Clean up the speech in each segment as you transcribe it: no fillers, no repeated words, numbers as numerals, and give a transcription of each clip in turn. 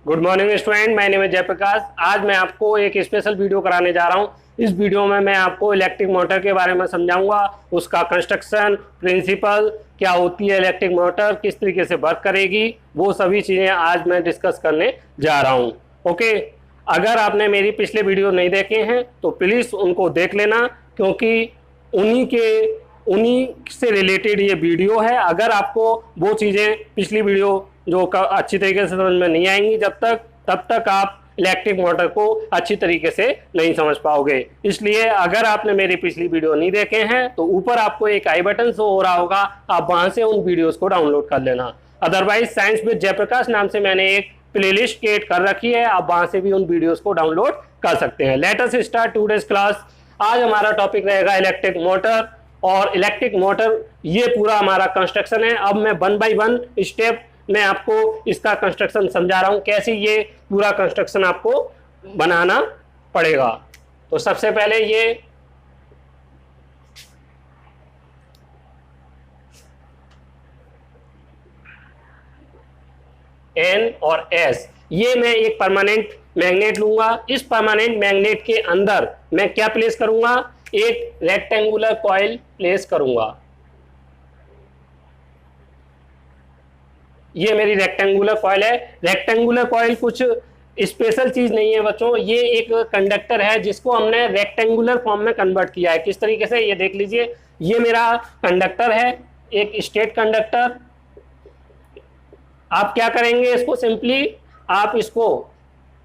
Good morning student, my name है जयप्रकाश। आज मैं आपको एक स्पेशल वीडियो कराने जा रहा हूं। इस वीडियो में मैं आपको इलेक्ट्रिक मोटर के बारे में समझाऊंगा, उसका कंस्ट्रक्शन, प्रिंसिपल, क्या होती है इलेक्ट्रिक मोटर, किस तरीके से वर्क करेगी, वो सभी चीज़ें आज मैं डिस्कस करने जा रहा हूं। ओके, अगर आपने मेरी पिछले वीडियो नहीं देखे हैं तो प्लीज़ उनको देख लेना, क्योंकि उन्हीं से रिलेटेड ये वीडियो है। अगर आपको वो चीज़ें पिछली वीडियो जो अच्छी तरीके से समझ में नहीं आएंगी तब तक आप इलेक्ट्रिक मोटर को अच्छी तरीके से नहीं समझ पाओगे। इसलिए अगर आपने मेरी पिछली वीडियो नहीं देखे हैं तो ऊपर आपको एक आई बटन शो हो रहा होगा, आप वहां से उन वीडियोस को डाउनलोड कर लेना। अदरवाइज साइंस विद जयप्रकाश नाम से मैंने एक प्लेलिस्ट क्रिएट कर रखी है, आप वहां से भी उन वीडियोस को डाउनलोड कर सकते हैं। Let us start today's class. आज हमारा टॉपिक रहेगा इलेक्ट्रिक मोटर, और इलेक्ट्रिक मोटर ये पूरा हमारा कंस्ट्रक्शन है। अब मैं 1 बाय 1 स्टेप मैं आपको इसका कंस्ट्रक्शन समझा रहा हूं, कैसे ये पूरा कंस्ट्रक्शन आपको बनाना पड़ेगा। तो सबसे पहले ये N और S, ये मैं एक परमानेंट मैग्नेट लूंगा। इस परमानेंट मैग्नेट के अंदर मैं क्या प्लेस करूंगा, एक रेक्टेंगुलर कॉइल प्लेस करूंगा। ये मेरी रेक्टेंगुलर कॉइल है। रेक्टेंगुलर कॉइल कुछ स्पेशल चीज नहीं है बच्चों, ये एक कंडक्टर है जिसको हमने रेक्टेंगुलर फॉर्म में कन्वर्ट किया है। किस तरीके से, ये देख लीजिए, ये मेरा कंडक्टर है, एक स्ट्रेट कंडक्टर। आप क्या करेंगे, इसको सिंपली आप इसको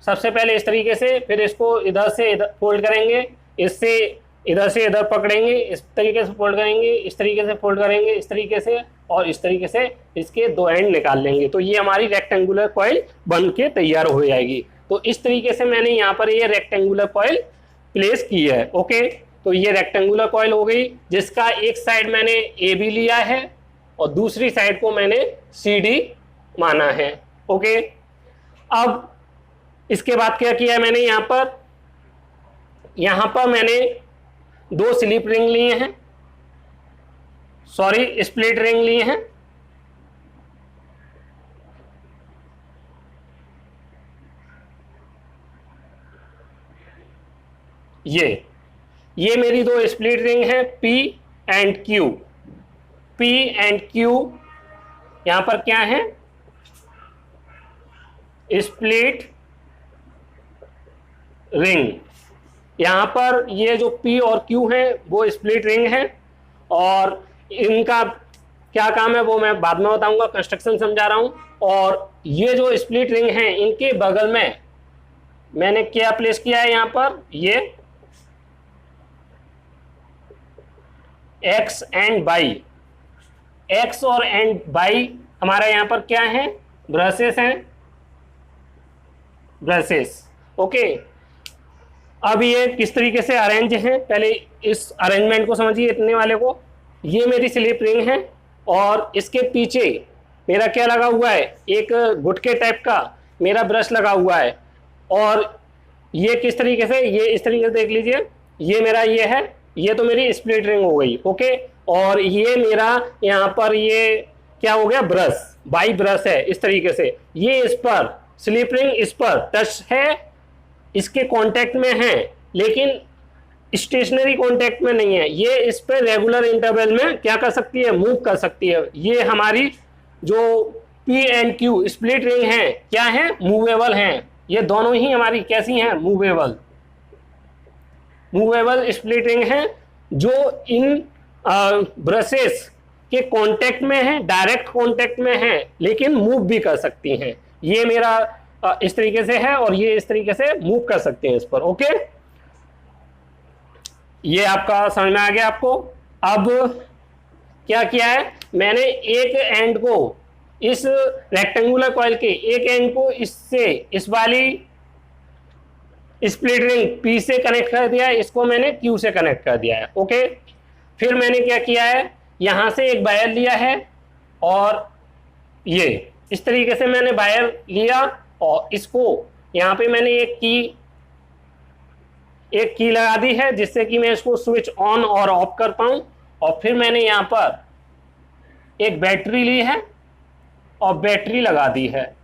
सबसे पहले इस तरीके से, फिर इसको इधर से इधर फोल्ड करेंगे, इससे इधर से इधर पकड़ेंगे, इस तरीके से फोल्ड करेंगे, इस तरीके से फोल्ड करेंगे, इस तरीके से, और इस तरीके से इसके दो एंड निकाल लेंगे। तो ये हमारी रेक्टेंगुलर कॉइल बन के तैयार हो जाएगी। तो इस तरीके से मैंने यहाँ पर ये रेक्टेंगुलर कॉइल प्लेस की है। ओके, तो ये रेक्टेंगुलर कॉइल हो गई, जिसका एक साइड मैंने ए बी लिया है और दूसरी साइड को मैंने सी डी माना है। ओके, अब इसके बाद क्या किया मैंने, यहाँ पर मैंने दो स्लिप रिंग लिए हैं, सॉरी स्प्लिट रिंग लिए हैं। ये मेरी दो स्प्लिट रिंग है P and Q। P and Q यहां पर क्या है, स्प्लिट रिंग। यहां पर ये जो P और Q है वो स्प्लिट रिंग है, और इनका क्या काम है वो मैं बाद में बताऊंगा, कंस्ट्रक्शन समझा रहा हूं। और ये जो स्प्लिट रिंग है इनके बगल में मैंने क्या प्लेस किया है, यहां पर ये X एंड Y। X और एंड Y हमारा यहां पर क्या है, ब्रशेस हैं, ब्रशेस। ओके, अब ये किस तरीके से अरेंज है, पहले इस अरेंजमेंट को समझिए, इतने वाले को। ये मेरी स्लिप रिंग है और इसके पीछे मेरा क्या लगा हुआ है, एक गुटके टाइप का मेरा ब्रश लगा हुआ है। और ये किस तरीके से, ये इस तरीके से देख लीजिए, ये मेरा ये है, ये तो मेरी स्प्लिट रिंग हो गई। ओके, और ये मेरा यहाँ पर ये क्या हो गया, ब्रश, बाई ब्रश है इस तरीके से। ये इस पर स्लिप रिंग इस पर टच है, इसके कांटेक्ट में है, लेकिन स्टेशनरी कांटेक्ट में नहीं है। ये इस पे रेगुलर इंटरवल में क्या कर सकती है, मूव कर सकती है। ये हमारी जो P and Q split ring है क्या है, मूवेबल हैं। ये दोनों ही हमारी कैसी हैं, मूवेबल स्प्लिट रिंग हैं, जो इन ब्रशेस के कांटेक्ट में है, डायरेक्ट कांटेक्ट में है, लेकिन मूव भी कर सकती हैं। ये मेरा इस तरीके से है और ये इस तरीके से मूव कर सकते हैं इस पर। ओके, ये आपका समझ में आ गया आपको। अब क्या किया है, मैंने एक एंड को, इस रेक्टेंगुलर कॉइल के एक एंड को इससे, इस वाली स्प्लिट रिंग P से कनेक्ट कर दिया है, इसको मैंने Q से कनेक्ट कर दिया है। ओके, फिर मैंने क्या किया है, यहां से एक वायर लिया है और ये इस तरीके से मैंने वायर लिया, और इसको यहां पे मैंने एक की लगा दी है, जिससे कि मैं इसको स्विच ऑन और ऑफ कर पाऊं। और फिर मैंने यहां पर एक बैटरी ली है और बैटरी लगा दी है।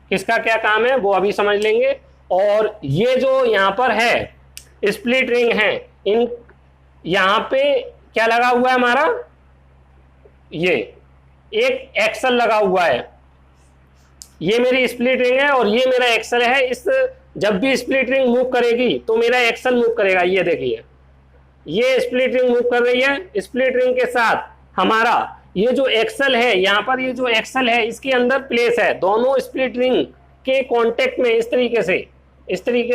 किसका क्या काम है वो अभी समझ लेंगे। और ये जो यहाँ पर है स्प्लिट रिंग है, इन यहाँ पे क्या लगा हुआ है हमारा, ये एक एक्सल लगा हुआ है, ये मेरी स्प्लिट रिंग है और ये मेरा एक्सल है। इस जब भी स्प्लिट रिंग मूव करेगी तो मेरा एक्सल मूव करेगा। ये देखिए ये स्प्लिट रिंग मूव कर रही है, स्प्लिट रिंग के साथ हमारा ये जो एक्सल है, यहाँ पर ये जो एक्सल है इसके अंदर प्लेस है, दोनों स्प्लिट रिंग के कांटेक्ट में इस तरीके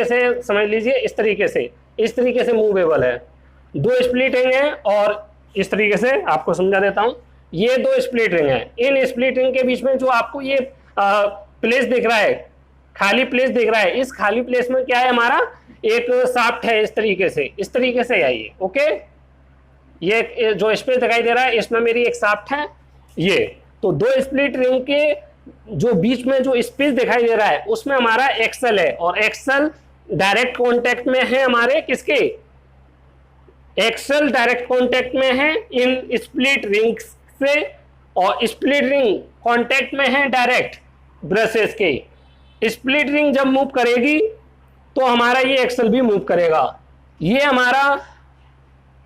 से समझ लीजिए, इस तरीके से मूवेबल है। दो स्प्लिट रिंग है और इस तरीके से आपको समझा देता हूं, ये दो स्प्लिट रिंग है, इन स्प्लिट रिंग के बीच में जो आपको ये प्लेस दिख रहा है, खाली प्लेस दिख रहा है, इस खाली प्लेस में क्या है हमारा एक शाफ्ट है, इस तरीके से है ये। ओके, ये जो स्पेस दिखाई दे रहा है इसमें मेरी एक शाफ्ट है ये। तो दो स्प्लिट रिंग के जो बीच में जो स्पेस दिखाई दे रहा है उसमें हमारा एक्सल है, और एक्सल डायरेक्ट कांटेक्ट में है हमारे किसके, एक्सल डायरेक्ट कांटेक्ट में है इन स्प्लिट रिंग से, और स्प्लिट रिंग कांटेक्ट में है डायरेक्ट ब्रशेस के। स्प्लिट रिंग जब मूव करेगी तो हमारा ये एक्सल भी मूव करेगा। ये हमारा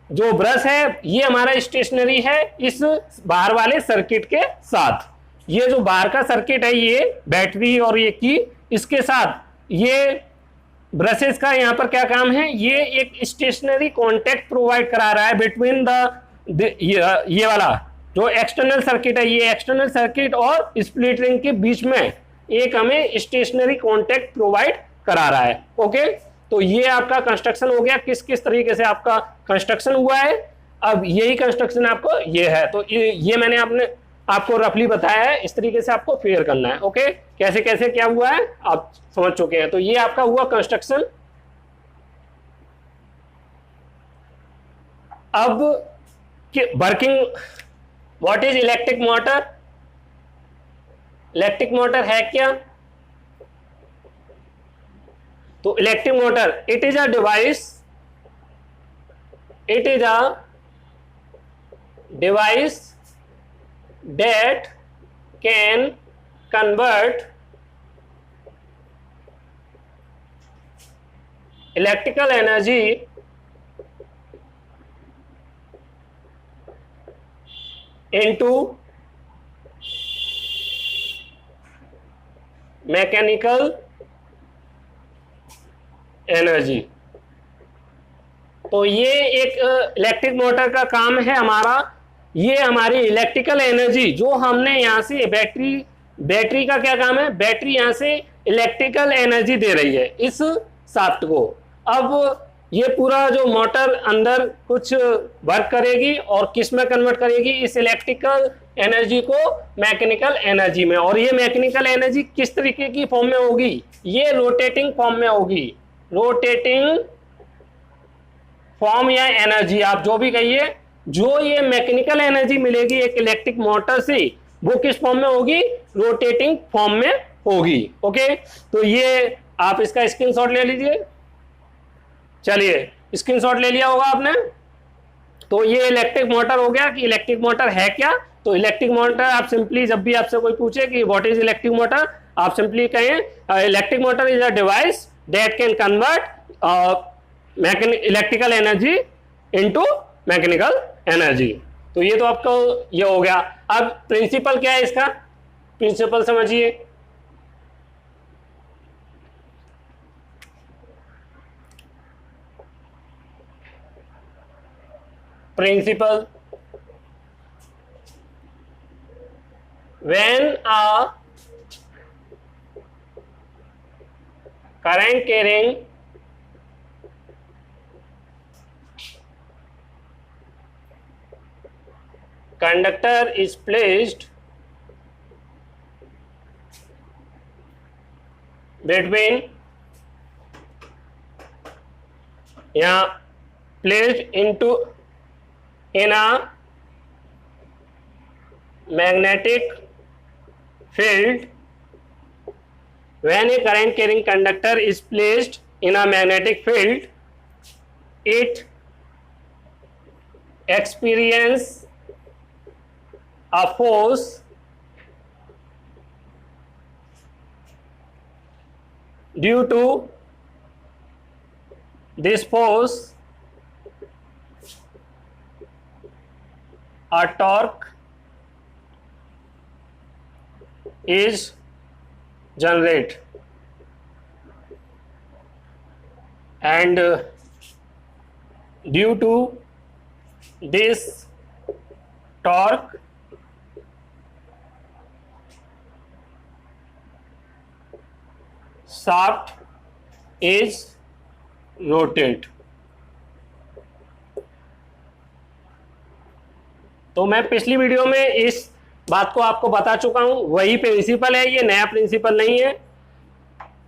जो ब्रश है ये हमारा स्टेशनरी है इस बाहर वाले सर्किट के साथ। ये जो बाहर का सर्किट है ये बैटरी और ये की, इसके साथ ये ब्रशेस का यहाँ पर क्या काम है, ये एक स्टेशनरी कांटेक्ट प्रोवाइड करा रहा है बिटवीन ये वाला जो एक्सटर्नल सर्किट है, ये एक्सटर्नल सर्किट और स्प्लिट रिंग के बीच में एक हमें स्टेशनरी कांटेक्ट प्रोवाइड करा रहा है। ओके, तो ये आपका कंस्ट्रक्शन हो गया, किस किस तरीके से आपका कंस्ट्रक्शन हुआ है। अब यही कंस्ट्रक्शन आपको ये है, तो ये मैंने आपको रफली बताया है, इस तरीके से आपको फिगर करना है। ओके, कैसे कैसे क्या हुआ है आप समझ चुके हैं। तो ये आपका हुआ कंस्ट्रक्शन। अब working, what is electric motor. Electric motor है क्या, तो electric motor it is a device, that can convert electrical energy into mechanical energy। तो ये एक इलेक्ट्रिक मोटर का काम है हमारा, ये हमारी इलेक्ट्रिकल एनर्जी जो हमने यहाँ से बैटरी का क्या काम है, बैटरी यहाँ से इलेक्ट्रिकल एनर्जी दे रही है इस शाफ्ट को। अब ये पूरा जो मोटर अंदर कुछ वर्क करेगी और किस में कन्वर्ट करेगी, इस इलेक्ट्रिकल एनर्जी को मैकेनिकल एनर्जी में। और ये मैकेनिकल एनर्जी किस तरीके की फॉर्म में होगी, ये रोटेटिंग फॉर्म में होगी, रोटेटिंग फॉर्म या एनर्जी आप जो भी कहिए। जो ये मैकेनिकल एनर्जी मिलेगी एक इलेक्ट्रिक मोटर से, वो किस फॉर्म में होगी, रोटेटिंग फॉर्म में होगी। ओके, तो ये आप इसका स्क्रीनशॉट ले लीजिए। चलिए, स्क्रीनशॉट ले लिया होगा आपने। तो ये इलेक्ट्रिक मोटर हो गया कि इलेक्ट्रिक मोटर है क्या। तो इलेक्ट्रिक मोटर आप सिंपली जब भी आपसे कोई पूछे कि व्हाट इज इलेक्ट्रिक मोटर, आप सिंपली कहें electric motor is a device that can convert electrical energy into mechanical energy. तो ये तो आपको ये हो गया। अब प्रिंसिपल क्या है इसका, प्रिंसिपल समझिए। Principle, when a current carrying conductor is placed between placed into in a magnetic field, when a current carrying conductor is placed in a magnetic field, it experience a force due to this force a torque is generated, and due to this torque shaft is rotate। तो मैं पिछली video में इस बात को आपको बता चुका हूं, वही प्रिंसिपल है, ये नया प्रिंसिपल नहीं है।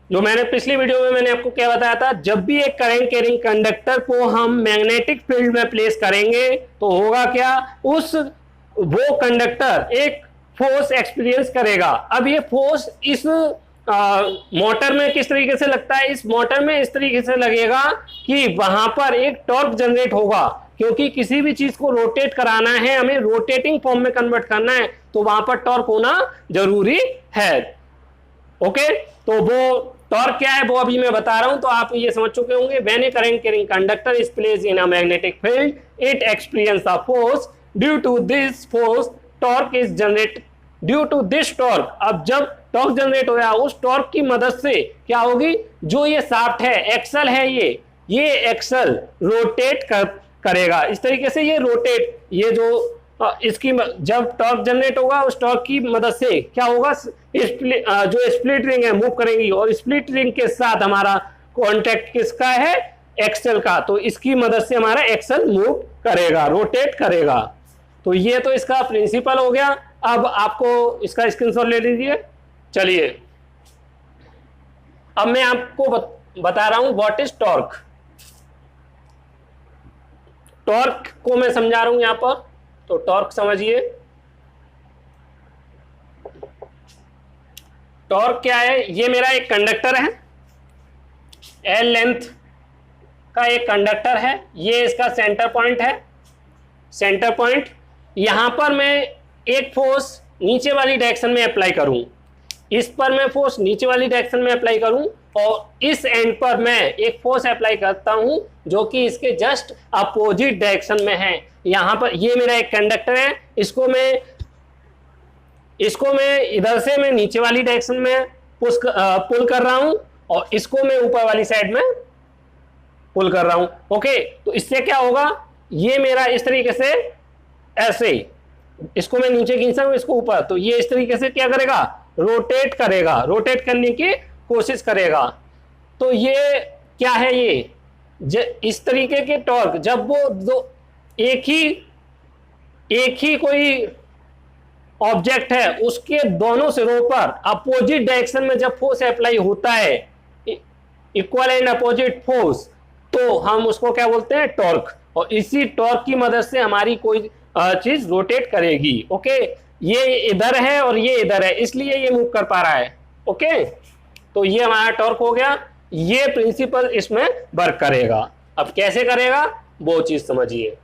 जो मैंने पिछली वीडियो में मैंने आपको क्या बताया था, जब भी एक करंट कैरिंग कंडक्टर को हम मैग्नेटिक फील्ड में प्लेस करेंगे तो होगा क्या, वो कंडक्टर एक फोर्स एक्सपीरियंस करेगा। अब ये फोर्स इस मोटर में किस तरीके से लगता है, इस मोटर में इस तरीके से लगेगा कि वहां पर एक टॉर्क जनरेट होगा, क्योंकि किसी भी चीज को रोटेट कराना है, हमें रोटेटिंग फॉर्म में कन्वर्ट करना है, तो वहां पर टॉर्क होना जरूरी है। ओके, तो वो टॉर्क क्या है वो अभी मैं बता रहा हूं, तो आप ये समझ चुके होंगे। When a current carrying conductor is placed in a magnetic field it experience a force, due to this force torque is generate, due to this torque. अब जब टॉर्क जनरेट हो गया, उस टॉर्क की मदद से क्या होगी, जो ये शाफ्ट है, एक्सल है, ये एक्सल रोटेट करेगा। इस तरीके से ये रोटेट, ये जो इसकी जब टॉर्क जनरेट होगा उस टॉर्क की मदद से क्या होगा, जो स्प्लिट रिंग है मूव करेंगी, और स्प्लिट रिंग के साथ हमारा कॉन्टेक्ट किसका है, एक्सल का, तो इसकी मदद से हमारा एक्सल मूव करेगा, रोटेट करेगा। तो ये तो इसका प्रिंसिपल हो गया। अब आपको इसका स्क्रीनशॉट ले लीजिए। चलिए अब मैं आपको बता रहा हूं व्हाट इज टॉर्क। टॉर्क को मैं समझा रहा हूं यहां पर, तो टॉर्क समझिए। टॉर्क क्या है, ये मेरा एक कंडक्टर है, एल लेंथ का एक कंडक्टर है, ये इसका सेंटर पॉइंट है। सेंटर पॉइंट, यहां पर मैं एक फोर्स नीचे वाली डायरेक्शन में अप्लाई करूं, इस पर मैं फोर्स नीचे वाली डायरेक्शन में अप्लाई करूं, और इस एंड पर मैं एक फोर्स अप्लाई करता हूं जो कि इसके जस्ट अपोजिट डायरेक्शन में है। यहां पर ये मेरा एक कंडक्टर है, इसको मैं इधर से मैं नीचे वाली डायरेक्शन में पुल कर रहा हूं, और इसको मैं ऊपर वाली साइड में पुल कर रहा हूं। ओके, तो इससे क्या होगा, ये मेरा इस तरीके से ऐसे, इसको मैं नीचे खींचता हूं, इसको ऊपर, तो ये इस तरीके से क्या करेगा, रोटेट करेगा, रोटेट करने की कोशिश करेगा। तो ये क्या है, ये इस तरीके के टॉर्क, जब वो दो एक ही कोई ऑब्जेक्ट है, उसके दोनों सिरों पर अपोजिट डायरेक्शन में जब फोर्स अप्लाई होता है, इक्वल एंड अपोजिट फोर्स, तो हम उसको क्या बोलते हैं, टॉर्क। और इसी टॉर्क की मदद से हमारी कोई चीज रोटेट करेगी। ओके, ये इधर है और ये इधर है, इसलिए ये मूव कर पा रहा है। ओके, तो ये हमारा टॉर्क हो गया, ये प्रिंसिपल इसमें वर्क करेगा। अब कैसे करेगा वो चीज समझिए।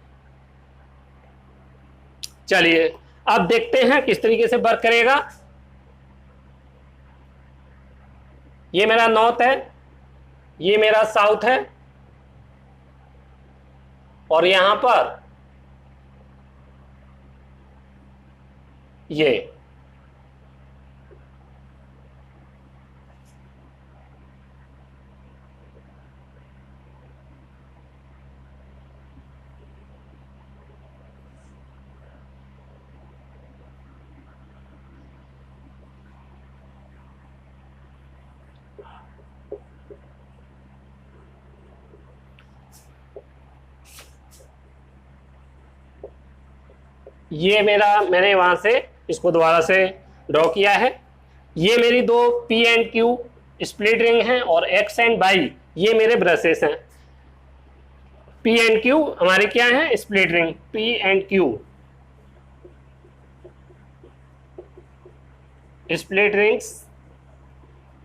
चलिए अब देखते हैं किस तरीके से वर्क करेगा। ये मेरा नॉर्थ है, ये मेरा साउथ है, और यहां पर ये मैंने वहां से इसको दोबारा से ड्रॉ किया है। ये मेरी दो P and Q split ring हैं, और X एंड Y ये मेरे ब्रशेस हैं। P एंड Q हमारे क्या हैं, split ring, P and Q split rings,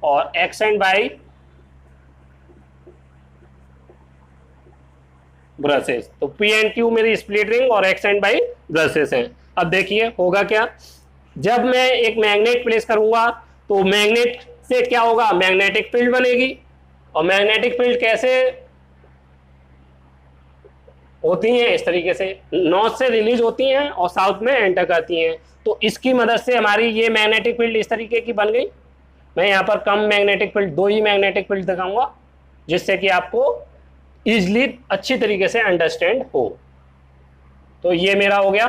और X एंड Y ब्रशेस। तो P एंड Q मेरी स्प्लिट रिंग और X एंड Y ब्रशेस हैं। अब देखिए होगा क्या, जब मैं एक मैग्नेट प्लेस करूंगा तो मैग्नेट इससे क्या होगा, मैग्नेटिक फील्ड बनेगी। और मैग्नेटिक फील्ड कैसे होती हैं, इस तरीके से नॉर्थ से रिलीज होती हैं और साउथ में एंटर करती हैं। तो इसकी मदद से हमारी ये मैग्नेटिक फील्ड इस तरीके की बन गई। मैं यहाँ पर कम मैग्नेटिक फील्ड, 2 ही मैग्नेटिक फील्ड दिखाऊंगा जिससे कि आपको इजीली अच्छी तरीके से अंडरस्टैंड हो। तो ये मेरा हो गया,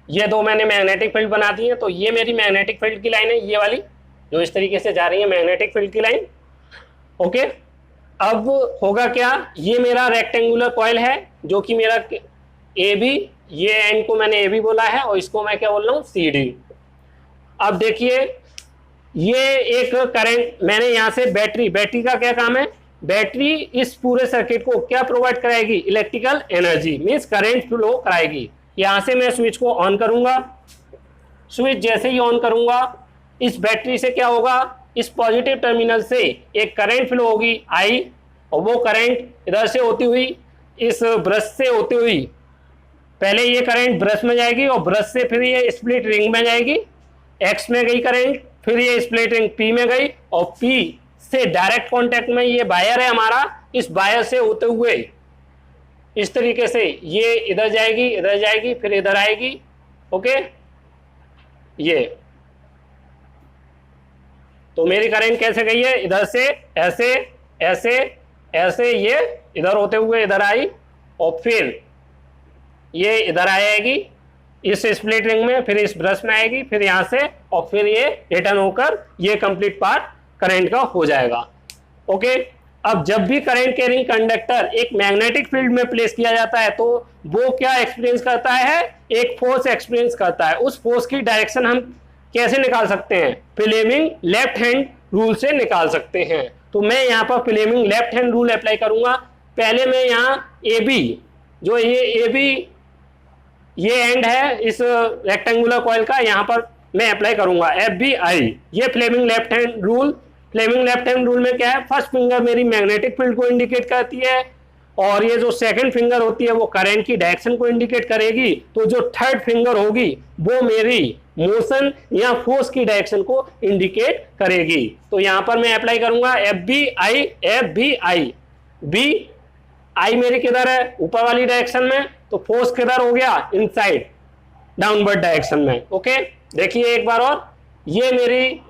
ये 2 मैंने मैग्नेटिक फील्ड बना दी है। तो ये मेरी मैग्नेटिक फील्ड की लाइन है, ये वाली जो इस तरीके से जा रही है मैग्नेटिक फील्ड की लाइन। ओके, अब होगा क्या, ये मेरा रेक्टेंगुलर कॉइल है जो कि मेरा ए बी, ये एंड को मैंने ए बी बोला है और इसको मैं क्या बोल रहा हूँ, सी डी। अब देखिए ये एक करंट, मैंने यहाँ से बैटरी का क्या काम है, बैटरी इस पूरे सर्किट को क्या प्रोवाइड कराएगी, electrical energy, means current flow कराएगी। यहाँ से मैं स्विच को ऑन करूंगा, स्विच जैसे ही ऑन करूंगा इस बैटरी से क्या होगा, इस पॉजिटिव टर्मिनल से एक करंट फ्लो होगी आई, और वो करंट इधर से होती हुई इस ब्रश से होती हुई, पहले ये करंट ब्रश में जाएगी और ब्रश से फिर ये स्प्लिट रिंग में जाएगी, एक्स में गई करंट, फिर ये स्प्लिट रिंग पी में गई और पी से डायरेक्ट कांटेक्ट में ये वायर है हमारा, इस वायर से होते हुए इस तरीके से ये इधर जाएगी फिर इधर आएगी। ओके, ये तो मेरी करंट कैसे गई है, इधर से ऐसे ऐसे ऐसे, ये इधर होते हुए इधर आई और फिर ये इधर आएगी इस स्प्लिट रिंग में, फिर इस ब्रश में आएगी, फिर यहाँ से और फिर ये रिटर्न होकर ये कंप्लीट पार्ट करंट का हो जाएगा। ओके, अब जब भी करंट कैरिंग कंडक्टर एक मैग्नेटिक फील्ड में प्लेस किया जाता है तो वो क्या एक्सपीरियंस करता है, एक फोर्स एक्सपीरियंस करता है। उस फोर्स की डायरेक्शन हम कैसे निकाल सकते हैं, फ्लेमिंग लेफ्ट हैंड रूल से निकाल सकते हैं। तो मैं यहाँ पर Fleming left hand rule apply करूंगा। पहले मैं यहाँ ए बी, जो ये ए बी ये एंड है इस रेक्टेंगुलर कॉइल का, यहाँ पर मैं अप्लाई करूंगा एफ बी आई, ये Fleming left hand rule. Fleming left hand rule में क्या है, फर्स्ट फिंगर मेरी मैग्नेटिक फील्ड को इंडिकेट करती है और ये जो सेकंड फिंगर होती है वो करंट की डायरेक्शन को इंडिकेट करेगी। तो जो थर्ड फिंगर होगी वो मेरी मोशन या फोर्स की डायरेक्शन को इंडिकेट करेगी। तो यहाँ पर मैं अप्लाई करूंगा F B I, F B I, B I मेरी किधर है, ऊपर वाली डायरेक्शन में, तो फोर्स किधर हो गया, इनसाइड डाउनवर्ड डायरेक्शन में। ओके, देखिए एक बार और, ये मेरी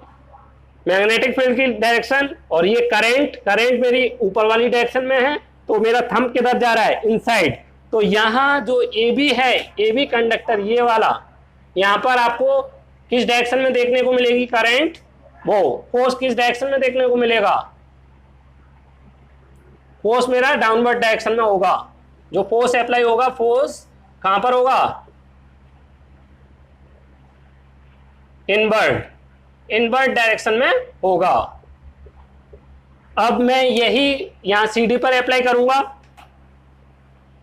मैग्नेटिक फील्ड की डायरेक्शन और ये करंट मेरी ऊपर वाली डायरेक्शन में है, तो मेरा थंब किधर जा रहा है, इनसाइड। तो यहाँ जो ए बी है, ए बी कंडक्टर ये वाला, यहाँ पर आपको किस डायरेक्शन में देखने को मिलेगी करंट, वो फोर्स किस डायरेक्शन में देखने को मिलेगा, फोर्स मेरा डाउनवर्ड डायरेक्शन में होगा। जो फोर्स अप्लाई होगा, फोर्स कहां पर होगा, इनवर्ड डायरेक्शन में होगा। अब मैं यही यहां सीडी पर अप्लाई करूंगा,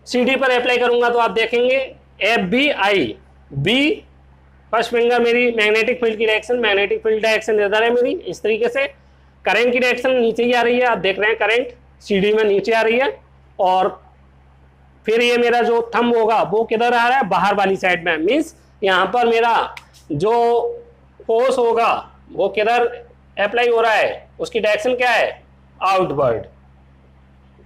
सीडी पर अप्लाई करूंगा तो आप देखेंगे F B I, B first finger मेरी मैग्नेटिक फील्ड की डायरेक्शन, मैग्नेटिक फील्ड डायरेक्शन इधर है मेरी, इस तरीके से करंट की डायरेक्शन नीचे ही आ रही है, आप देख रहे हैं करंट सीडी में नीचे आ रही है, और फिर ये मेरा जो थंब होगा वो किधर आ रहा है, बाहर वाली साइड में, मीन्स यहाँ पर मेरा जो फोर्स होगा वो किधर अप्लाई हो रहा है, उसकी डायरेक्शन क्या है, आउटवर्ड।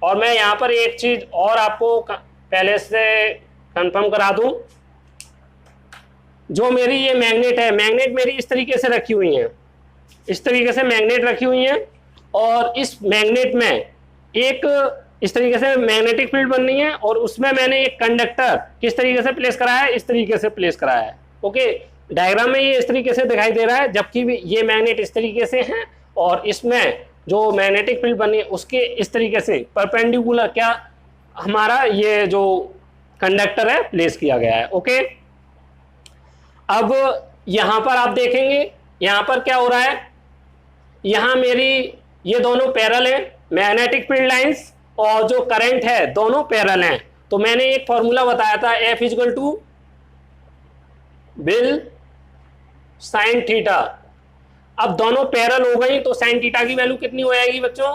और मैं यहाँ पर एक चीज और आपको पहले से कंफर्म करा दूं, जो मेरी ये मैग्नेट है, मैग्नेट मेरी इस तरीके से रखी हुई है, इस तरीके से मैग्नेट रखी हुई है, और इस मैग्नेट में एक इस तरीके से मैग्नेटिक फील्ड बन रही है और उसमें मैंने एक कंडक्टर किस तरीके से प्लेस कराया है, इस तरीके से प्लेस कराया है। ओके, डायग्राम में ये इस तरीके से दिखाई दे रहा है, जबकि ये मैग्नेट इस तरीके से है और इसमें जो मैग्नेटिक फील्ड बनी है उसके इस तरीके से परपेंडिकुलर क्या हमारा ये जो कंडक्टर है प्लेस किया गया है। ओके, अब यहां पर आप देखेंगे यहां पर क्या हो रहा है, यहां मेरी ये दोनों पैरेलल हैं, मैग्नेटिक फील्ड लाइंस और जो करंट है दोनों पैरेलल हैं। तो मैंने एक फॉर्मूला बताया था, F equal to BIL sine theta. अब दोनों पैरेलल हो गई तो साइन थीटा की वैल्यू कितनी हो जाएगी बच्चों,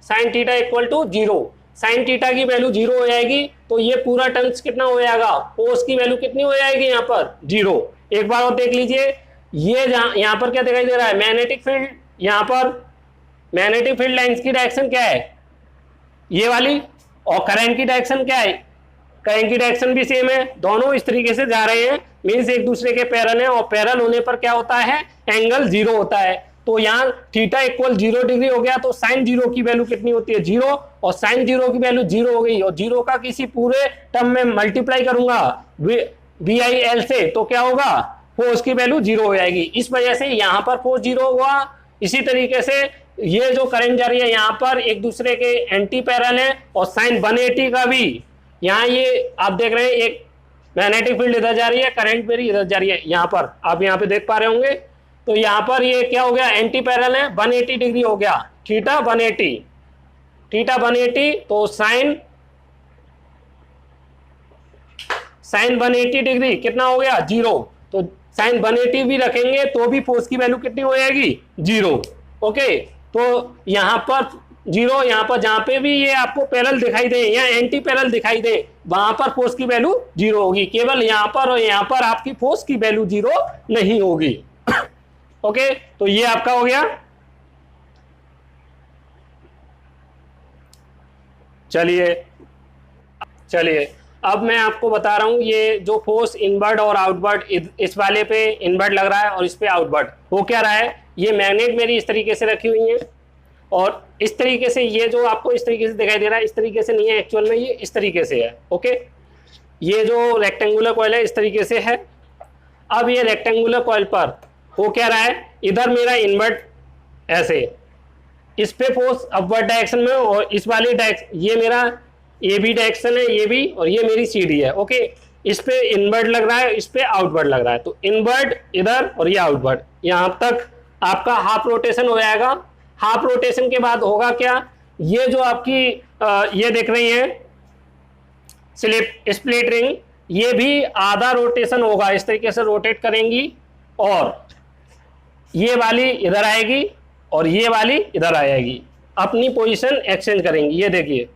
sine theta equal to 0। Sine theta की वैल्यू 0 हो जाएगी तो ये पूरा टर्म्स कितना हो जाएगा, फोर्स की वैल्यू कितनी हो जाएगी यहाँ पर 0। एक बार और देख लीजिए, ये यहाँ पर क्या दिखाई दे रहा है, मैग्नेटिक फील्ड। यहाँ पर मैग्नेटिक फील्ड लाइंस की डायरेक्शन क्या है, ये वाली, और करंट की डायरेक्शन क्या है, करंट की डायरेक्शन भी सेम है, दोनों इस तरीके से जा रहे हैं, मीन्स एक दूसरे के पैरेलल है, और पैरेलल होने पर क्या होता है, एंगल जीरो होता है। तो यहाँ थीटा इक्वल 0 डिग्री हो गया, तो साइन जीरो की वैल्यू कितनी होती है, 0, और साइन जीरो की वैल्यू 0 हो गई, और 0 का किसी पूरे टर्म में मल्टीप्लाई करूंगा VIL से, तो क्या होगा, फोर्स की वैल्यू 0 हो जाएगी। इस वजह से यहाँ पर फोर्स 0 हुआ। इसी तरीके से ये जो करंट जा रही है यहाँ पर एक दूसरे के एंटी पैरेलल है, और साइन 180 का भी यहाँ ये आप देख रहे हैं, एक मैग्नेटिक फील्ड इधर जा रही है, करंट मेरी इधर जा रही है, यहाँ पर आप यहाँ पे देख पा रहे होंगे। तो यहाँ पर ये क्या हो गया, एंटी पैरेलल है, 180 डिग्री हो गया, थीटा 180, तो साइन 180 डिग्री कितना हो गया, 0। तो साइन 180 भी रखेंगे तो भी फोर्स की वैल्यू कितनी हो जाएगी, 0। ओके, तो यहाँ पर 0, यहाँ पर जहां पे भी ये आपको पैरेलल दिखाई दे या एंटी पैरेलल दिखाई दे, वहां पर फोर्स की वैल्यू 0 होगी। केवल यहाँ पर और यहाँ पर आपकी फोर्स की वैल्यू 0 नहीं होगी। ओके, तो ये आपका हो गया। चलिए अब मैं आपको बता रहा हूं, ये जो फोर्स इनवर्ड और आउटवर्ड, इस वाले पे इनवर्ड लग रहा है और इस पे आउटवर्ड हो क्या रहा है, ये मैग्नेट मेरी इस तरीके से रखी हुई है, और इस तरीके से ये जो आपको इस तरीके से दिखाई दे रहा है, इस तरीके से नहीं है एक्चुअल में, ये इस तरीके से है। ओके, ये जो रेक्टेंगुलर कॉइल है इस तरीके से है। अब ये रेक्टेंगुलर कॉइल पर हो क्या रहा है, इधर मेरा इनवर्ट ऐसे, इस पे फोर्स अपवर्ड डायरेक्शन में, और इस वाली डायरेक्शन, ये मेरा ए बी डायरेक्शन है, ये भी, और ये मेरी सी डी है। ओके, इस पे इनवर्ट लग रहा है, इस पे आउटवर्ड लग रहा है, तो इनवर्ट इधर और ये आउटवर्ड, यहाँ तक आपका हाफ रोटेशन हो जाएगा। हाफ रोटेशन के बाद होगा क्या, ये जो आपकी ये देख रही है स्प्लिट रिंग, ये भी आधा रोटेशन होगा, इस तरीके से रोटेट करेंगी, और ये वाली इधर आएगी और ये वाली इधर आ जाएगी, अपनी पोजीशन एक्सचेंज करेंगी। ये देखिए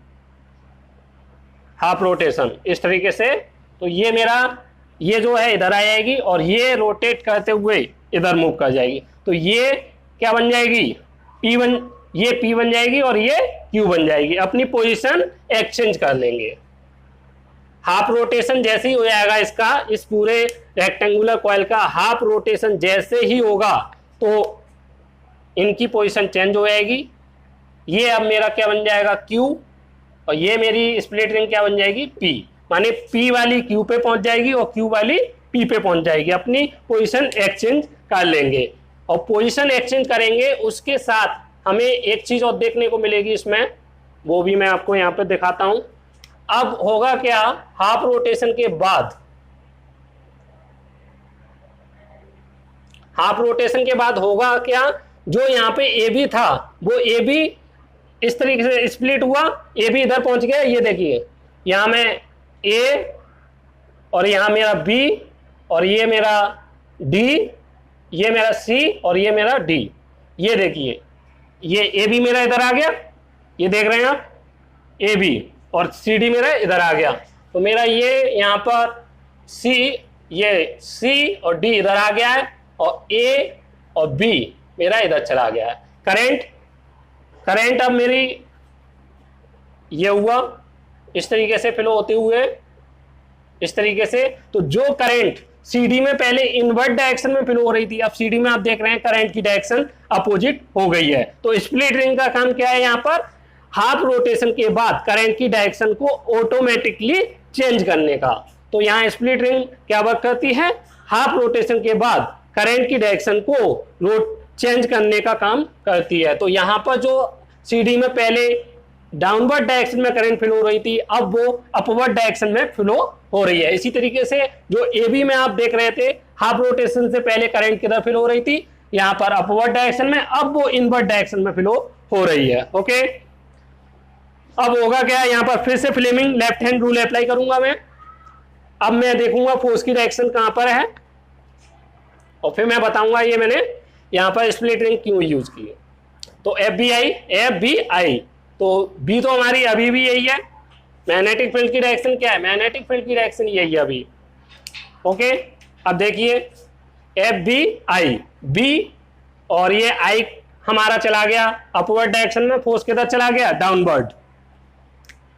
हाफ रोटेशन इस तरीके से, तो ये मेरा ये जो है इधर आ जाएगी, और ये रोटेट करते हुए इधर मूव कर जाएगी, तो ये क्या बन जाएगी, P1, ये P बन जाएगी और ये Q बन जाएगी, अपनी पोजीशन एक्सचेंज कर लेंगे। हाफ रोटेशन जैसे ही हो जाएगा इसका, इस पूरे रेक्टेंगुलर कॉइल का हाफ रोटेशन जैसे ही होगा, तो इनकी पोजीशन चेंज हो जाएगी। ये अब मेरा क्या बन जाएगा, Q, और ये मेरी स्प्लिट रिंग क्या बन जाएगी, P, माने P वाली Q पे पहुंच जाएगी और Q वाली P पे पहुंच जाएगी, अपनी पोजीशन एक्सचेंज कर लेंगे। और पोजीशन एक्सचेंज करेंगे, उसके साथ हमें एक चीज और देखने को मिलेगी इसमें, वो भी मैं आपको यहाँ पे दिखाता हूं। अब होगा क्या, हाफ रोटेशन के बाद, हाफ रोटेशन के बाद होगा क्या, जो यहाँ पे ए बी था, वो ए बी इस तरीके से स्प्लिट हुआ, ए बी इधर पहुंच गया। ये देखिए यहाँ में ए, और यहाँ मेरा बी, और ये मेरा डी, ये मेरा सी, और ये मेरा डी। ये देखिए ये ए बी मेरा इधर आ गया, ये देख रहे हैं आप, ए बी, और सी डी मेरा इधर आ गया। तो मेरा ये यहाँ पर सी, ये सी और डी इधर आ गया है, और ए और बी मेरा इधर चला गया है। करंट अब मेरी ये हुआ इस तरीके से फ्लो होते हुए, इस तरीके से। तो जो करंट सीडी में पहले इनवर्ट डायरेक्शन में फ्लो हो रही थी, अब सीडी में आप देख रहे हैं करंट की डायरेक्शन अपोजिट हो गई है। तो स्प्लिट रिंग का काम क्या है, यहाँ पर हाफ रोटेशन के बाद करंट की डायरेक्शन को ऑटोमेटिकली चेंज करने का। तो यहाँ स्प्लिट रिंग क्या वर्क करती है, हाफ रोटेशन के बाद करंट की डायरेक्शन को चेंज करने का काम करती है। तो यहाँ पर जो सीडी में पहले डाउनवर्ड डायरेक्शन में करंट फ्लो हो रही थी, अब वो अपवर्ड डायरेक्शन में फ्लो हो रही है। इसी तरीके से जो ए बी में आप देख रहे थे, हाफ रोटेशन से पहले करंट किधर फ्लो हो रही थी, यहाँ पर अपवर्ड डायरेक्शन में, अब वो इनवर्ड डायरेक्शन में फ्लो हो रही है। ओके, अब होगा क्या, यहाँ पर फिर से Fleming left hand rule apply करूंगा मैं। अब मैं देखूंगा फोर्स की डायरेक्शन कहां पर है, और फिर मैं बताऊंगा ये मैंने यहाँ पर स्प्लिट रिंग क्यों यूज की है। तो एफ बी आई, तो बी तो हमारी अभी भी यही है। मैग्नेटिक फील्ड की डायरेक्शन क्या है, मैग्नेटिक फील्ड की डायरेक्शन यही है अभी। ओके, अब देखिए एफ बी आई बी, और ये आई हमारा चला गया अपवर्ड डायरेक्शन में, फोर्स किधर चला गया, डाउनवर्ड।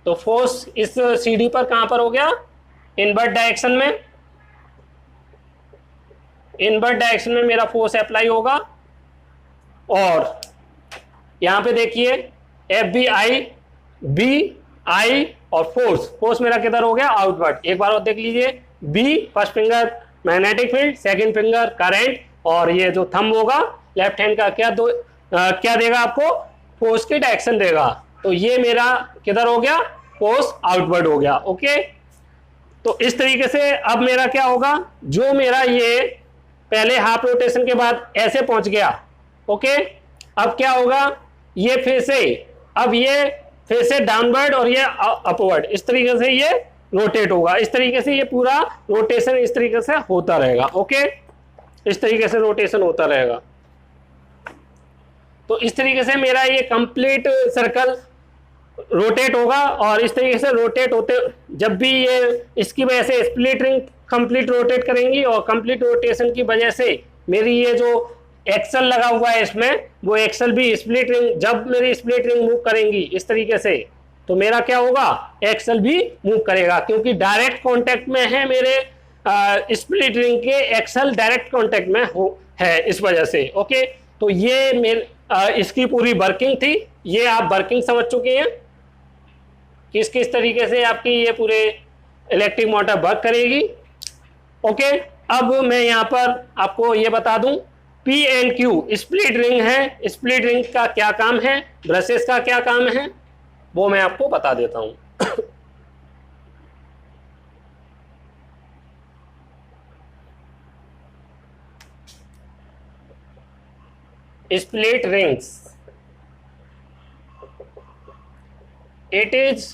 तो फोर्स इस सीडी पर कहां पर हो गया, इनवर्ड डायरेक्शन में। इनवर्ड डायरेक्शन में मेरा फोर्स अप्लाई होगा, और यहां पे देखिए F B I, B I और फोर्स मेरा किधर हो गया, आउटवर्ड। एक बार और देख लीजिए, B first finger magnetic field, second finger current, और ये जो थंब होगा लेफ्ट हैंड का क्या देगा आपको, फोर्स की डायरेक्शन देगा। तो ये मेरा किधर हो गया, फोर्स आउटवर्ड हो गया। ओके, तो इस तरीके से अब मेरा क्या होगा, जो मेरा ये पहले हाफ रोटेशन के बाद ऐसे पहुंच गया, ओके, अब क्या होगा, ये फिर से, अब ये फिर से डाउनवर्ड और ये अपवर्ड, इस तरीके से ये रोटेट होगा। इस तरीके से ये पूरा रोटेशन इस तरीके से होता रहेगा। ओके, इस तरीके से रोटेशन होता रहेगा। तो इस तरीके से मेरा ये कंप्लीट सर्कल रोटेट होगा, और इस तरीके से रोटेट होते, जब भी ये इसकी वजह से स्प्लिट रिंग कंप्लीट रोटेट करेंगी, और कंप्लीट रोटेशन की वजह से मेरी ये जो एक्सल लगा हुआ है इसमें, वो एक्सल भी स्प्लिट रिंग, जब मेरी स्प्लिट रिंग मूव करेंगी इस तरीके से, तो मेरा क्या होगा, एक्सल भी मूव करेगा, क्योंकि डायरेक्ट कांटेक्ट में है मेरे स्प्लिट रिंग के एक्सल डायरेक्ट कांटेक्ट में है इस वजह से। ओके, तो ये मेरे इसकी पूरी वर्किंग थी। ये आप वर्किंग समझ चुके हैं, किस किस तरीके से आपकी ये पूरे इलेक्ट्रिक मोटर वर्क करेगी। ओके, अब मैं यहाँ पर आपको ये बता दूं, P and Q split ring है, स्प्लिट रिंग का क्या काम है, ब्रशेस का क्या काम है, वो मैं आपको बता देता हूं। Split rings, it is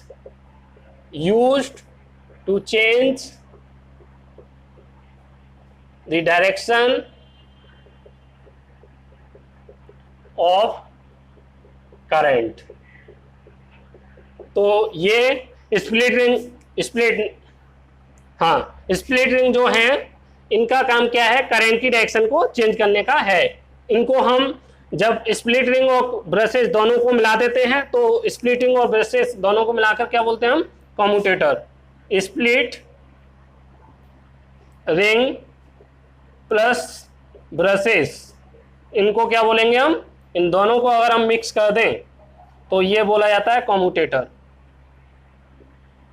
used to change the direction of current। तो ये स्प्लिट रिंग जो है, इनका काम क्या है, करंट की डायरेक्शन को चेंज करने का है। इनको हम जब स्प्लिट रिंग और ब्रशेस दोनों को मिला देते हैं, तो स्प्लिट रिंग और ब्रशेस दोनों को मिलाकर क्या बोलते हैं हम, commutator. Split ring plus brushes, इनको क्या बोलेंगे हम, इन दोनों को अगर हम मिक्स कर दें तो ये बोला जाता है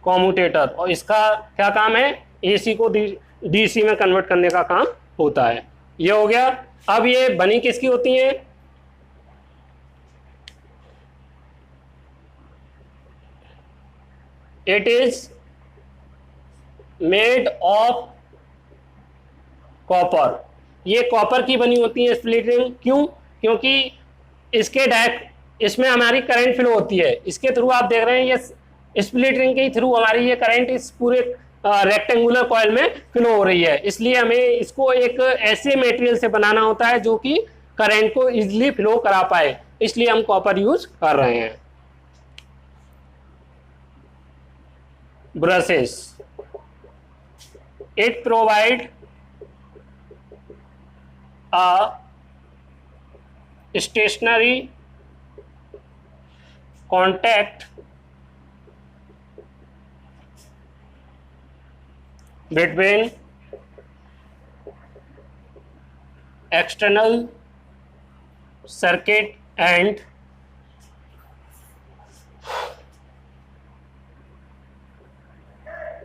कम्यूटेटर। और इसका क्या काम है, एसी को डीसी में कन्वर्ट करने का काम होता है। ये हो गया। अब ये बनी किसकी होती है, it is made of copper. ये कॉपर की बनी होती है स्प्लिट रिंग। क्यों, क्योंकि इसके डायरेक्ट इसमें हमारी करंट फ्लो होती है, इसके थ्रू आप देख रहे हैं ये स्प्लिट रिंग के थ्रू हमारी ये करंट इस पूरे रेक्टेंगुलर कॉइल में फ्लो हो रही है। इसलिए हमें इसको एक ऐसे मटेरियल से बनाना होता है जो कि करंट को इजीली फ्लो करा पाए, इसलिए हम कॉपर यूज कर रहे हैं। Brushes, it provide a stationary contact between external circuit and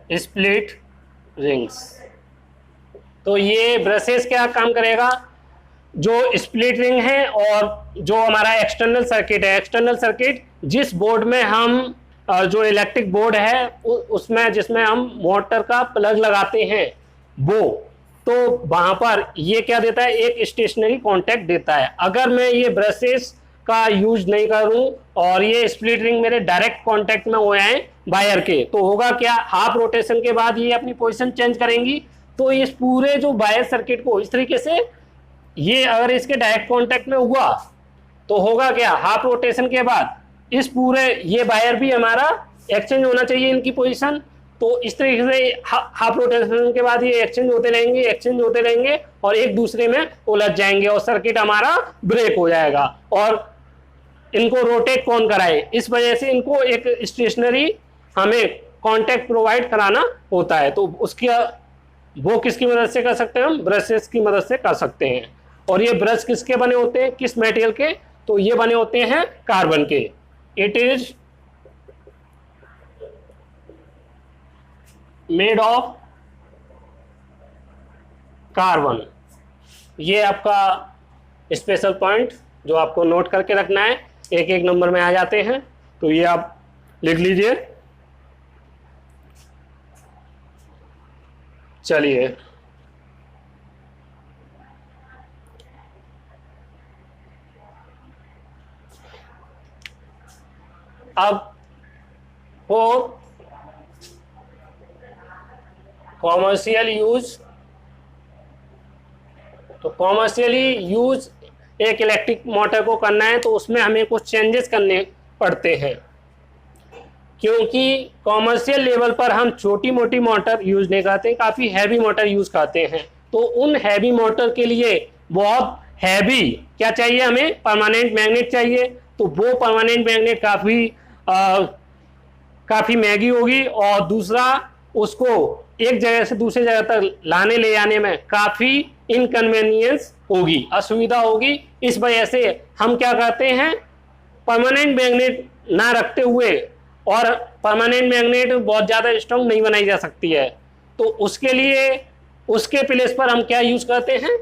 split rings। तो ये ब्रशेस क्या काम करेगा, जो स्प्लिट रिंग है और जो हमारा एक्सटर्नल सर्किट है, एक्सटर्नल सर्किट जिस बोर्ड में हम जो इलेक्ट्रिक बोर्ड है उसमें जिसमें हम मोटर का प्लग लगाते हैं, वो तो वहां पर ये क्या देता है, एक स्टेशनरी कांटेक्ट देता है। अगर मैं ये ब्रशेस का यूज नहीं करूं और ये स्प्लिट रिंग मेरे डायरेक्ट कांटेक्ट में हो जाए वायर के, तो होगा क्या, हाफ रोटेशन के बाद ये अपनी पोजीशन चेंज करेंगी। तो इस पूरे जो वायर सर्किट को इस तरीके से, ये अगर इसके डायरेक्ट कांटेक्ट में हुआ तो होगा क्या, हाफ रोटेशन के बाद इस पूरे ये वायर भी हमारा एक्सचेंज होना चाहिए इनकी पोजीशन, तो इस तरीके से हाफ रोटेशन के बाद ये एक्सचेंज होते रहेंगे और एक दूसरे में उलझ जाएंगे और सर्किट हमारा ब्रेक हो जाएगा। और इनको रोटेट कौन कराए, इस वजह से इनको एक स्टेशनरी हमें कांटेक्ट प्रोवाइड कराना होता है। तो उसकी वो किसकी मदद से कर सकते हैं, हम ब्रशेस की मदद से कर सकते हैं। और ये ब्रश किसके बने होते हैं, किस मटेरियल के, तो ये बने होते हैं कार्बन के। It is made of carbon. ये आपका स्पेशल पॉइंट जो आपको नोट करके रखना है, एक एक नंबर में आ जाते हैं, तो ये आप लिख लीजिए। चलिए अब फॉर कॉमर्शियल यूज, तो कॉमर्शियली यूज एक इलेक्ट्रिक मोटर को करना है तो उसमें हमें कुछ चेंजेस करने पड़ते हैं, क्योंकि कॉमर्शियल लेवल पर हम छोटी मोटी मोटर यूज नहीं करते, काफ़ी हैवी मोटर यूज करते हैं। तो उन हैवी मोटर के लिए बहुत हैवी क्या चाहिए, हमें परमानेंट मैग्नेट चाहिए। तो वो परमानेंट मैग्नेट काफ़ी महंगी होगी, और दूसरा उसको एक जगह से दूसरी जगह तक लाने ले जाने में काफ़ी इनकन्वीनियंस होगी, असुविधा होगी। इस वजह से हम क्या करते हैं, परमानेंट मैग्नेट ना रखते हुए, और परमानेंट मैग्नेट बहुत ज़्यादा स्ट्रॉन्ग नहीं बनाई जा सकती है, तो उसके लिए उसके प्लेस पर हम क्या यूज करते हैं,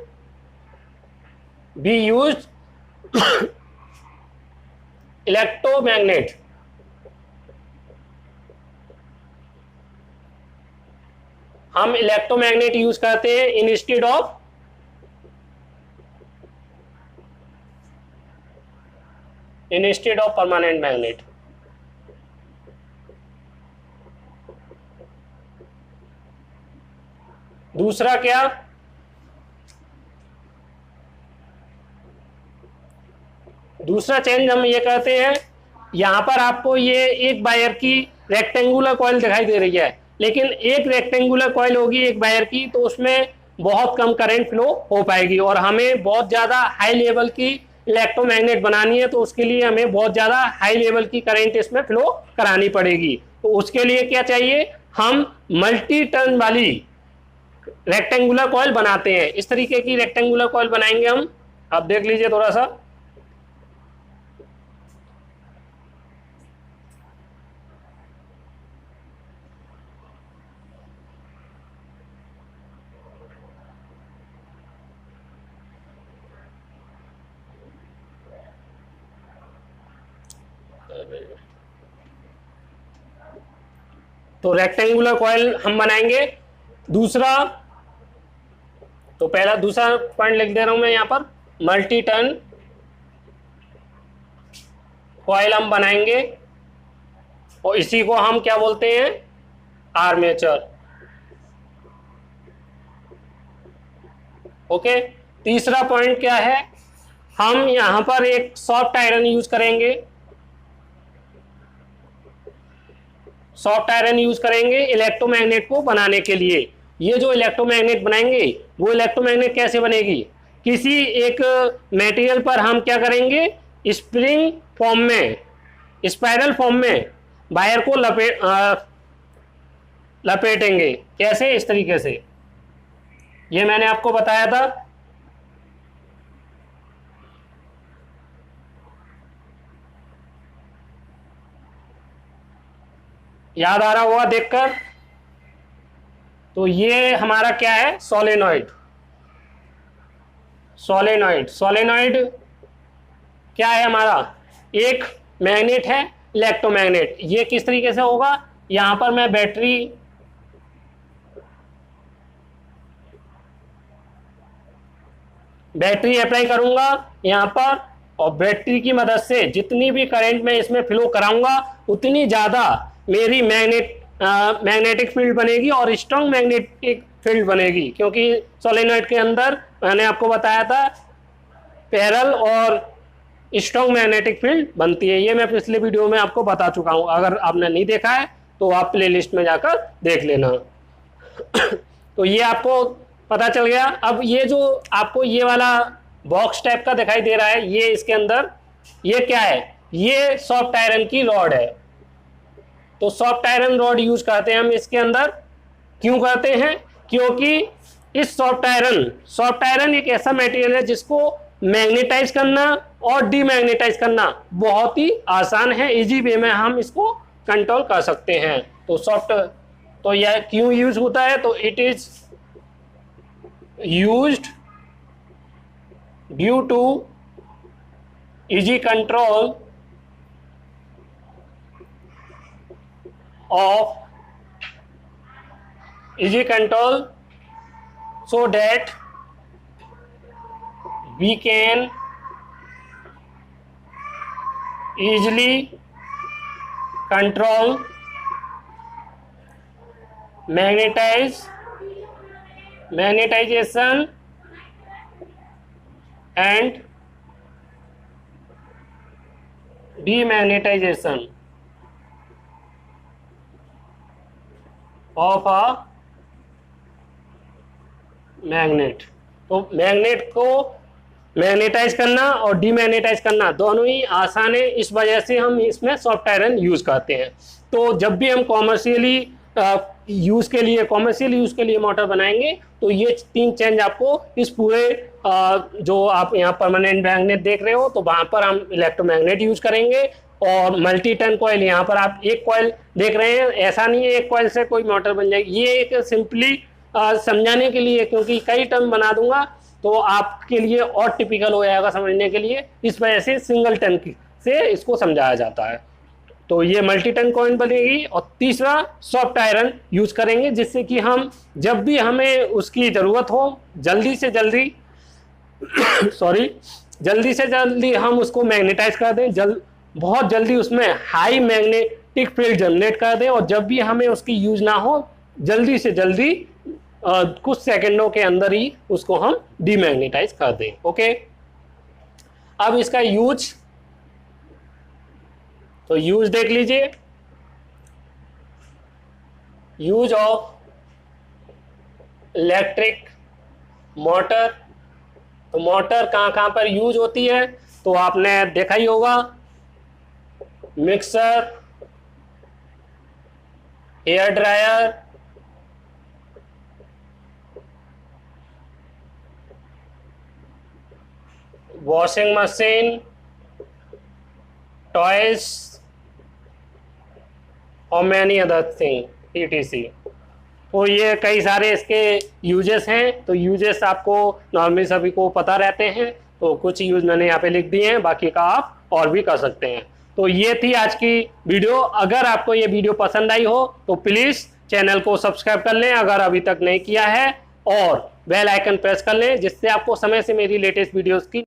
वी यूज इलेक्ट्रोमैग्नेट। हम इलेक्ट्रोमैग्नेट यूज करते हैं इंस्टेड ऑफ परमानेंट मैग्नेट। दूसरा क्या, दूसरा चेंज हम ये करते हैं, यहां पर आपको ये एक वायर की रेक्टेंगुलर कॉइल दिखाई दे रही है, लेकिन एक रेक्टेंगुलर कॉइल होगी एक वायर की, तो उसमें बहुत कम करंट फ्लो हो पाएगी, और हमें बहुत ज़्यादा हाई लेवल की इलेक्ट्रोमैग्नेट बनानी है, तो उसके लिए हमें बहुत ज़्यादा हाई लेवल की करंट इसमें फ्लो करानी पड़ेगी। तो उसके लिए क्या चाहिए, हम मल्टी टर्न वाली रेक्टेंगुलर कॉइल बनाते हैं। इस तरीके की रेक्टेंगुलर कॉइल बनाएंगे हम, आप देख लीजिए थोड़ा सा। तो रेक्टेंगुलर कॉइल हम बनाएंगे। दूसरा, तो पहला दूसरा पॉइंट लिख दे रहा हूं मैं यहां पर, मल्टी टर्न कॉइल हम बनाएंगे, और इसी को हम क्या बोलते हैं, आर्मेचर। ओके। तीसरा पॉइंट क्या है, हम यहां पर एक सॉफ्ट आयरन यूज करेंगे, सॉफ्ट आयरन यूज करेंगे इलेक्ट्रोमैग्नेट को बनाने के लिए। ये जो इलेक्ट्रोमैग्नेट बनाएंगे, वो इलेक्ट्रोमैग्नेट कैसे बनेगी, किसी एक मटेरियल पर हम क्या करेंगे, स्प्रिंग फॉर्म में, स्पाइरल फॉर्म में वायर को लपेटेंगे। कैसे, इस तरीके से, ये मैंने आपको बताया था। याद आ रहा होगा देखकर। तो ये हमारा क्या है, सोलेनॉइड। सोलेनॉइड, सोलेनॉइड क्या है हमारा, एक मैग्नेट है, इलेक्ट्रोमैग्नेट। ये किस तरीके से होगा, यहां पर मैं बैटरी अप्लाई करूंगा यहां पर, और बैटरी की मदद से जितनी भी करंट मैं इसमें फ्लो कराऊंगा उतनी ज़्यादा मेरी मैग्नेटिक फील्ड बनेगी और स्ट्रॉन्ग मैग्नेटिक फील्ड बनेगी, क्योंकि सोलेनॉइड के अंदर मैंने आपको बताया था पैरेलल और स्ट्रॉन्ग मैग्नेटिक फील्ड बनती है। ये मैं पिछले वीडियो में आपको बता चुका हूँ, अगर आपने नहीं देखा है तो आप प्ले लिस्ट में जाकर देख लेना। तो ये आपको पता चल गया। अब ये जो आपको ये वाला बॉक्स टाइप का दिखाई दे रहा है, ये इसके अंदर ये क्या है, ये सॉफ्ट आयरन की रॉड है। तो सॉफ्ट आयरन रॉड यूज करते हैं हम इसके अंदर। क्यों करते हैं? क्योंकि इस सॉफ्ट आयरन एक ऐसा मटेरियल है जिसको मैग्नेटाइज करना और डीमैग्नेटाइज करना बहुत ही आसान है, इजी वे में हम इसको कंट्रोल कर सकते हैं। तो यह क्यों यूज होता है? तो it is used due to easy control so that we can easily control magnetization and demagnetization of a magnet. तो मैग्नेट को मैग्नेटाइज करना और डीमैग्नेटाइज करना दोनों ही आसान है, इस वजह से हम इसमें सॉफ्ट आयरन यूज करते हैं। तो जब भी हम कॉमर्शियल यूज के लिए मोटर बनाएंगे तो ये 3 चेंज आपको इस पूरे जो आप यहाँ परमानेंट मैग्नेट देख रहे हो, तो वहां पर हम इलेक्ट्रोमैग्नेट यूज करेंगे। और मल्टी टर्न कॉइल, यहाँ पर आप एक कॉइल देख रहे हैं, ऐसा नहीं है एक कॉइल से कोई मोटर बन जाएगी। ये एक सिंपली समझाने के लिए, क्योंकि कई टर्म बना दूंगा तो आपके लिए और टिपिकल हो जाएगा समझने के लिए, इस वजह से सिंगल टर्न से इसको समझाया जाता है। तो ये मल्टी टर्न कॉइल बनेगी। और तीसरा सॉफ्ट आयरन यूज करेंगे, जिससे कि हम जब भी हमें उसकी ज़रूरत हो जल्दी से जल्दी हम उसको मैग्नेटाइज कर दें, बहुत जल्दी उसमें हाई मैग्नेटिक फील्ड जनरेट कर दें, और जब भी हमें उसकी यूज ना हो जल्दी से जल्दी कुछ सेकंडों के अंदर ही उसको हम डीमैग्नेटाइज कर दें। ओके, अब इसका यूज देख लीजिए। Use of electric motor. तो मोटर कहाँ पर यूज होती है? तो आपने देखा ही होगा, mixer, hair dryer, washing machine, toys और मैनी अदर थिंग etc। तो ये कई सारे इसके यूजेस हैं। तो यूजेस आपको नॉर्मली सभी को पता रहते हैं, तो कुछ यूज मैंने यहाँ पे लिख दिए हैं, बाकी का आप और भी कर सकते हैं। तो ये थी आज की वीडियो। अगर आपको ये वीडियो पसंद आई हो तो प्लीज़ चैनल को सब्सक्राइब कर लें अगर अभी तक नहीं किया है, और बेल आइकन प्रेस कर लें, जिससे आपको समय से मेरी लेटेस्ट वीडियोस की